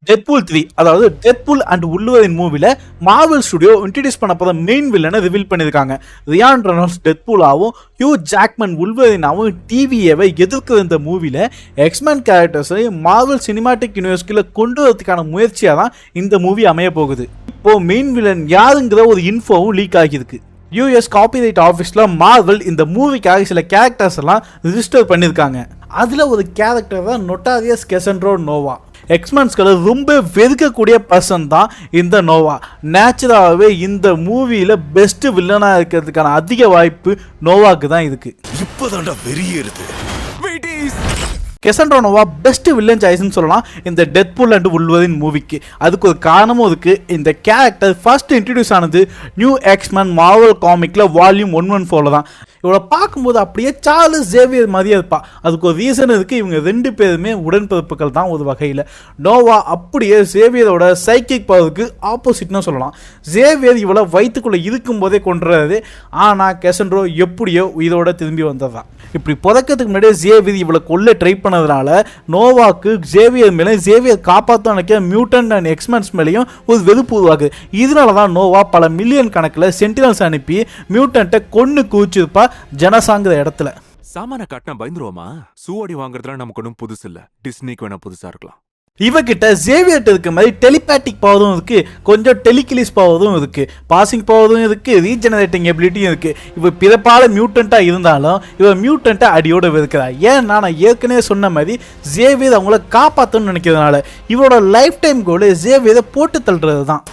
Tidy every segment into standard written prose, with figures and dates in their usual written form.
Deadpool 3 அதாவது Deadpool and உல்வரின் மூவில Marvel studio introduce பண்ண போற மெயின் வில்லனை ரிவீல் பண்ணிருக்காங்க. ரியான் ரெனால்ட்ஸ் டெட்பூலாவும் ஹியூ ஜாக்மன் உல்வரினாவும் டிவிஏவை எதிர்க்கிற இந்த மூவில எக்ஸ்மேன் கேரக்டர்ஸை மார்வல் சினிமாட்டிக் யூனிவர்ஸ்குள்ள கொண்டு வரதுக்கான முயற்சியா தான் இந்த மூவி அமைய போகுது. இப்போ மெயின் வில்லன் யாருங்கிற ஒரு இன்ஃபோவும் லீக் ஆகியிருக்கு. யூஎஸ் காப்பிரைட் ஆஃபீஸில் மார்வல் இந்த மூவிக்காக சில கேரக்டர்ஸ் எல்லாம் ரிஜிஸ்டர் பண்ணியிருக்காங்க. அதில் ஒரு கேரக்டர் தான் நொட்டாரியஸ் கெசன்ட்ரோ நோவா. எக்ஸ்மென்ஸ்களை ரொம்ப வெறுக்கக்கூடிய பர்சன் தான் இந்த நோவா. நேச்சுரலாகவே இந்த மூவியில் பெஸ்ட் வில்லனாக இருக்கிறதுக்கான அதிக வாய்ப்பு நோவாக்கு தான் இருக்கு. இப்போதான்டா வெறியேறுது. கெசன்ட்ரோ நோவா பெஸ்ட் வில்லன் சாய்ஸ்னு சொல்லலாம் இந்த டெட்பூல் அண்ட் உல்வரின் மூவிக்கு. அதுக்கு ஒரு காரணமும் இருக்கு. இந்த கேரக்டர் ஃபர்ஸ்ட் இன்ட்ரடியூஸ் ஆனது நியூ எக்ஸ்மேன் மார்வல் காமிக்ல வால்யூம் 114 தான். இவளை பார்க்கும்போது அப்படியே சார்லஸ் ஜேவியர் மாதிரியே இருப்பா. அதுக்கு ஒரு ரீசன் இருக்கு. இவங்க ரெண்டு பேருமே உடன்பிறப்புகள் தான் ஒரு வகையில். நோவா அப்படியே ஜேவியரோட சைக்கிக் பவருக்கு ஆப்போசிட்னு சொல்லலாம். ஜேவியர் இவளை வயிற்றுக்குள்ளே இருக்கும் போதே கொண்டுறாரு. ஆனால் கெசன்ட்ரோ எப்படியோ உயிரோட திரும்பி வந்ததான். இப்படி புதைக்கிறதுக்கு முன்னாடியே ஜேவியர் இவளை கொல்ல ட்ரை பண்ணதுனால நோவாக்கு ஜேவியர் மேலே ஜேவியர் காப்பாற்ற நினைக்க மியூட்டன்ட் அண்ட் எக்ஸ்மென்ஸ் மேலேயும் ஒரு வெறுப்பு உருவாகுது. இதனால தான் நோவா பல மில்லியன் கணக்கில் சென்டினல்ஸ் அனுப்பி மியூட்டன்ட்டை கொன்று குவிச்சிருப்பா ஜனசாங்கிற இடத்துல. சாமான காட்டினா பயந்துருவோமா? சூவாடி வாங்குறதுலாம் நமக்கு ஒன்றும் புதுசு இல்லை. டிஸ்னிக்கு வேணா புதுசா இருக்கலாம். இவகிட்ட ஜேவியர்ட் இருக்க மாதிரி டெலிபேட்டிக் பவரும் இருக்கு, கொஞ்சம் டெலிகிலிஸ் பவரும் இருக்கு, பாசிங் பவரும் இருக்கு, ரீஜெனரேட்டிங் எபிலிட்டியும் இருக்கு. இவ பிறப்பால மியூட்டண்டா இருந்தாலும் இவ மியூட்டண்டா அடியோட இருக்கிறா. ஏன்னா நான் ஏற்கனவே சொன்ன மாதிரி ஜேவியர் அவங்கள காப்பாற்றணும்னு நினைக்கிறதுனால இவரோட லைஃப் டைம் கோல் ஜேவியரை போட்டு தள்ளுறது தான்.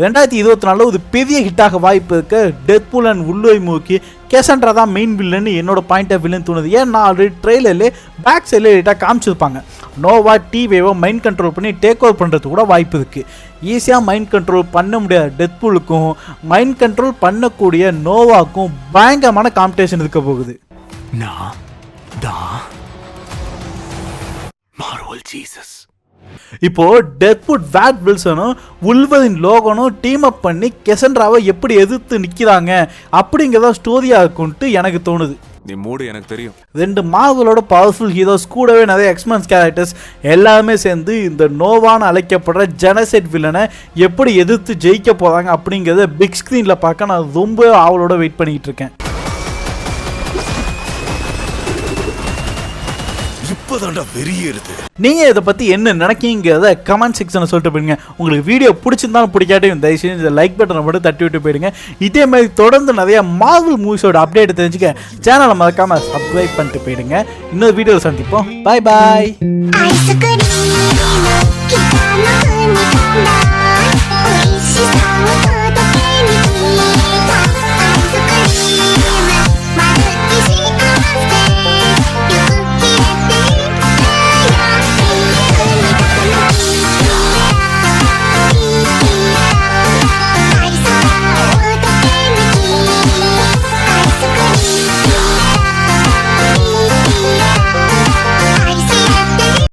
2024 ஒரு பெரிய ஹிட்டாக வாய்ப்பு இருக்கு. டெட்பூல் அண்ட் உல்வரின் மூவிக்கு கெசன்ட்ரா தான் மெயின் வில்லன் என்னோட பாயிண்ட் ஆஃப் வில்லன் தோணுது. ஏன்னா ஆல்ரெடி ட்ரெய்லர்லேயே பேக் சைடில் லைட்டாக காமிச்சிருப்பாங்க. நோவா டிவேவை மைண்ட் கண்ட்ரோல் பண்ணி டேக் ஓவர் பண்ணுறது கூட வாய்ப்பு இருக்குது. ஈஸியாக மைண்ட் கண்ட்ரோல் பண்ண முடியாத டெட்பூலுக்கும் மைண்ட் கண்ட்ரோல் பண்ணக்கூடிய நோவாக்கும் பயங்கரமான காம்படிஷன் இருக்க போகுது. இப்போ டெட்பூல் வேட் வில்சனும் உல்வரின் லோகனும் டீம் அப் பண்ணி கெசன்ட்ராவை எப்படி எதிர்த்து நிற்கிறாங்க அப்படிங்கிறத ஸ்டோரியா இருக்கும்ட்டு எனக்கு தோணுது. நீ மூடு, எனக்கு தெரியும். ரெண்டு மார்வலோட பவர்ஃபுல் ஹீரோஸ் கூடவே நிறைய எக்ஸ்மென்ஸ் கேரக்டர்ஸ் எல்லாருமே சேர்ந்து இந்த நோவான்னு அழைக்கப்படுற ஜெனசைட் வில்லனை எப்படி எதிர்த்து ஜெயிக்க போறாங்க அப்படிங்கிறத பிக் ஸ்கிரீன்ல பார்க்க நான் ரொம்ப ஆவலோட வெயிட் பண்ணிட்டு இருக்கேன். நீங்க இதை பத்தி என்ன நினைக்கீங்கிறத கமெண்ட் செக்ஷன்ல சொல்லிட்டு போயிருங்க. உங்களுக்கு வீடியோ பிடிச்சிருந்தாலும் பிடிக்காட்டையும் தயவுசெய்து இந்த லைக் பட்டனை மட்டும் தட்டி விட்டு போயிருங்க. இதே மாதிரி தொடர்ந்து நிறைய மார்வல் மூவிஸோட அப்டேட் தெரிஞ்சுக்க சேனலை மறக்காம சப்ஸ்கிரைப் பண்ணிட்டு போயிடுங்க. இன்னொரு வீடியோவில் சந்திப்போம். பாய் பாய்.